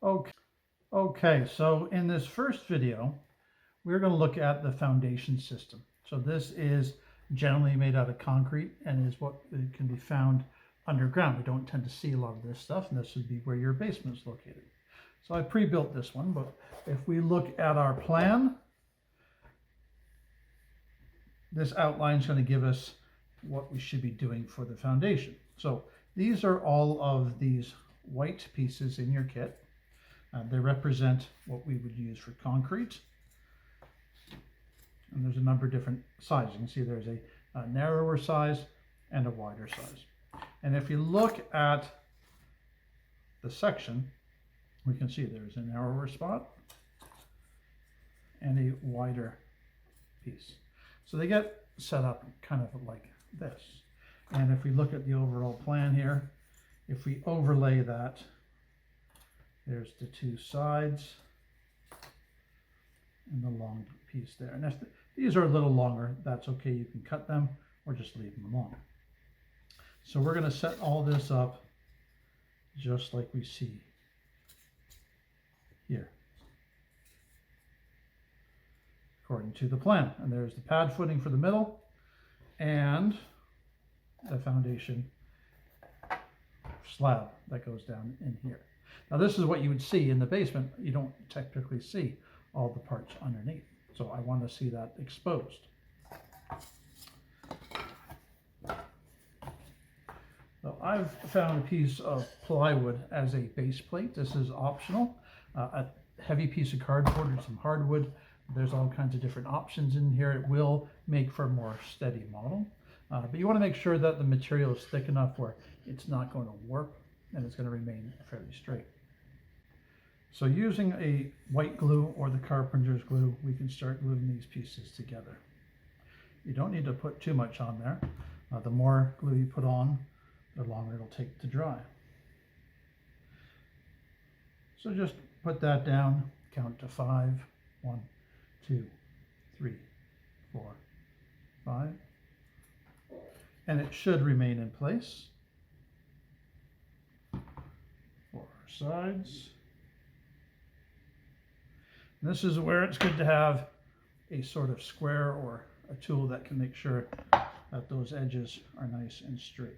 Okay, okay, so in this first video, we're going to look at the foundation system. So this is generally made out of concrete and is what can be found underground. We don't tend to see a lot of this stuff, and this would be where your basement is located. So I pre-built this one, but if we look at our plan, this outline is going to give us what we should be doing for the foundation. So these are all of these white pieces in your kit. They represent what we would use for concrete. And there's a number of different sizes. You can see there's a narrower size and a wider size. And if you look at the section, we can see there's a narrower spot and a wider piece. So they get set up kind of like this. And if we look at the overall plan here, if we overlay that, there's the two sides and the long piece there. And if these are a little longer, that's okay. You can cut them or just leave them alone. So we're going to set all this up just like we see here, according to the plan. And there's the pad footing for the middle and the foundation slab that goes down in here. Now this is what you would see in the basement. You don't technically see all the parts underneath. So I want to see that exposed. So I've found a piece of plywood as a base plate. This is optional. A heavy piece of cardboard or some hardwood. There's all kinds of different options in here. It will make for a more steady model. But you want to make sure that the material is thick enough where it's not going to warp and it's going to remain fairly straight. So using a white glue or the carpenter's glue, we can start gluing these pieces together. You don't need to put too much on there. The more glue you put on, the longer it'll take to dry. So just put that down, count to 5. 1, 2, 3, 4, 5. And it should remain in place. 4 sides. And this is where it's good to have a sort of square or a tool that can make sure that those edges are nice and straight.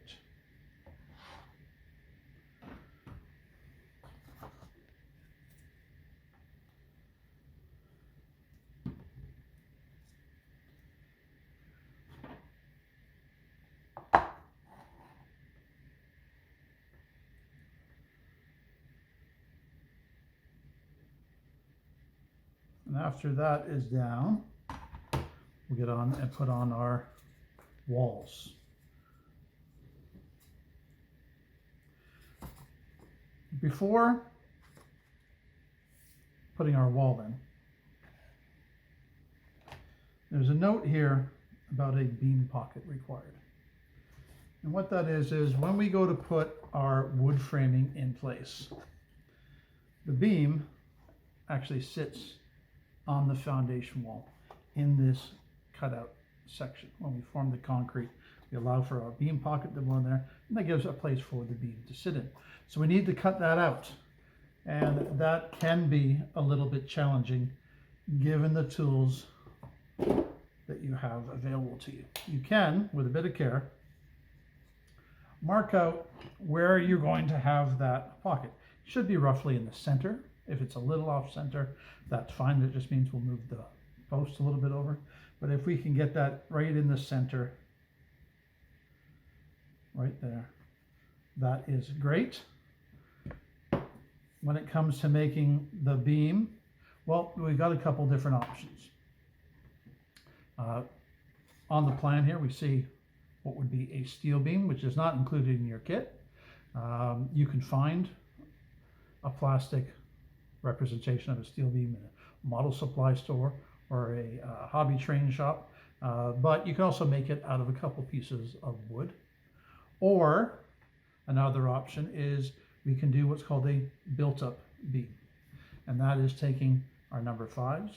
And after that is down, we'll get on and put on our walls. Before putting our wall in, there's a note here about a beam pocket required. And what that is when we go to put our wood framing in place, the beam actually sits on the foundation wall in this cutout section. When we form the concrete, we allow for our beam pocket to go in there, and that gives a place for the beam to sit in. So we need to cut that out, and that can be a little bit challenging given the tools that you have available to you. You can, with a bit of care, mark out where you're going to have that pocket. It should be roughly in the center. If it's a little off center, that's fine. That just means we'll move the post a little bit over. But if we can get that right in the center, right there, that is great. When it comes to making the beam, well, we've got a couple different options. On the plan here, we see what would be a steel beam, which is not included in your kit. You can find a plastic representation of a steel beam in a model supply store or a hobby train shop, but you can also make it out of a couple pieces of wood. Or another option is we can do what's called a built-up beam, and that is taking our number 5s,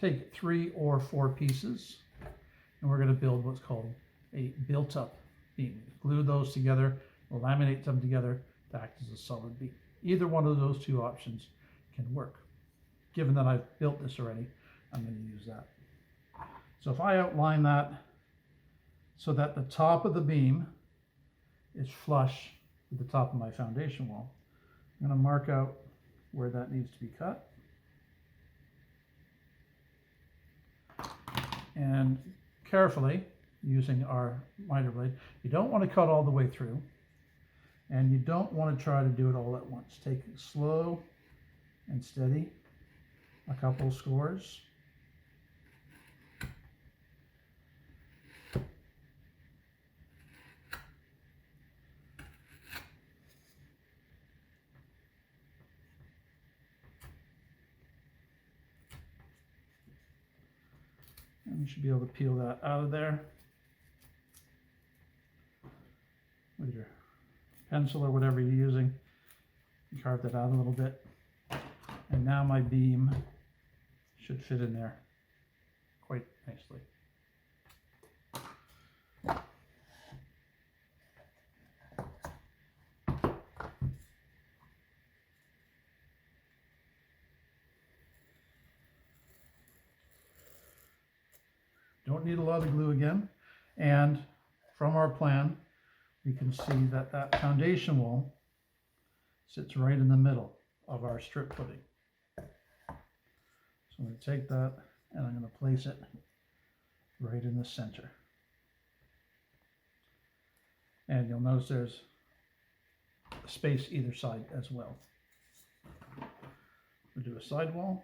take 3 or 4 pieces, and we're going to build what's called a built-up beam. Glue those together, laminate them together to act as a solid beam. Either one of those two options can work. Given that I've built this already, I'm going to use that. So if I outline that so that the top of the beam is flush with the top of my foundation wall, I'm going to mark out where that needs to be cut. And carefully, using our miter blade, you don't want to cut all the way through, and you don't want to try to do it all at once. Take it slow and steady, a couple scores. And you should be able to peel that out of there with your pencil or whatever you're using. You carve that out a little bit. And now my beam should fit in there quite nicely. Don't need a lot of glue again. And from our plan, we can see that that foundation wall sits right in the middle of our strip footing. So I'm going to take that and I'm going to place it right in the center. And you'll notice there's a space either side as well. We'll do a sidewall.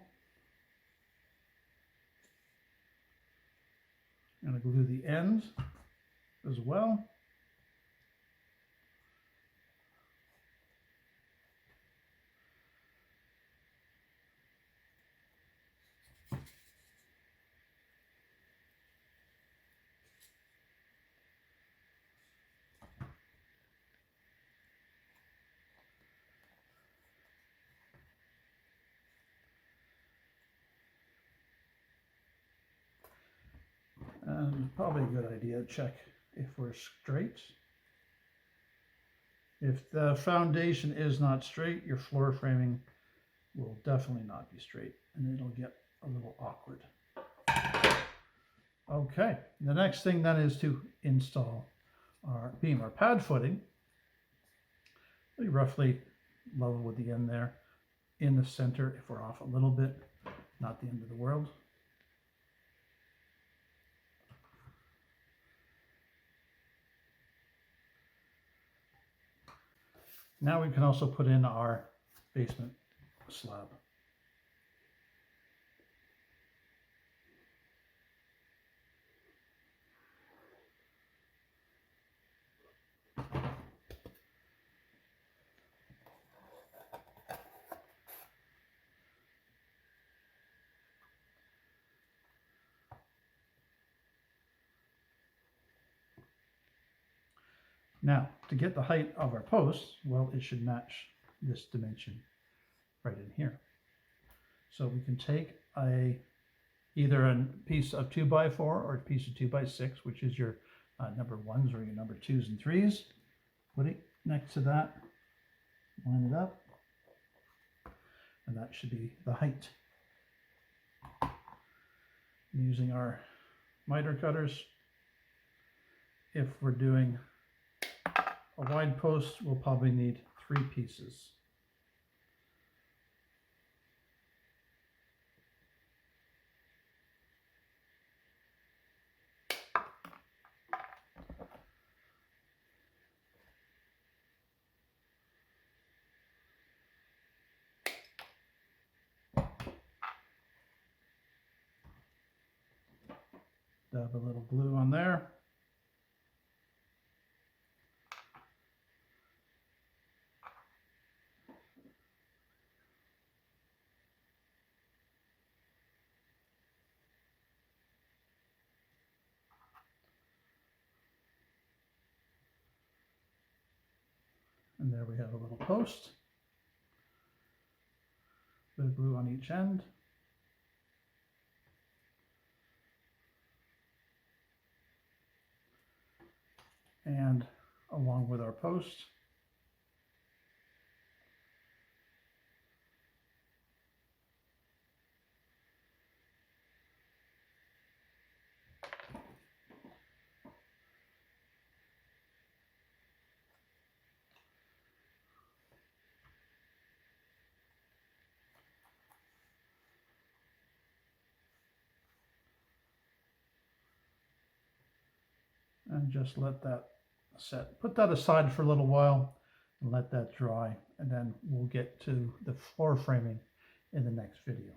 I'm going to glue the ends as well. And probably a good idea to check if we're straight. If the foundation is not straight, your floor framing will definitely not be straight, and it'll get a little awkward. Okay, the next thing then is to install our beam. Our pad footing, be roughly level with the end there, in the center. If we're off a little bit, not the end of the world. Now we can also put in our basement slab. Now, to get the height of our posts, well, it should match this dimension right in here. So we can take either a piece of 2x4 or a piece of 2x6, which is your number 1s or your number 2s and 3s. Put it next to that, line it up, and that should be the height. Using our miter cutters, if we're doing a wide post, we'll probably need 3 pieces. Dab a little glue on there. And there we have a little post. Bit of glue on each end. And along with our post, and just let that set. Put that aside for a little while and let that dry, and then we'll get to the floor framing in the next video.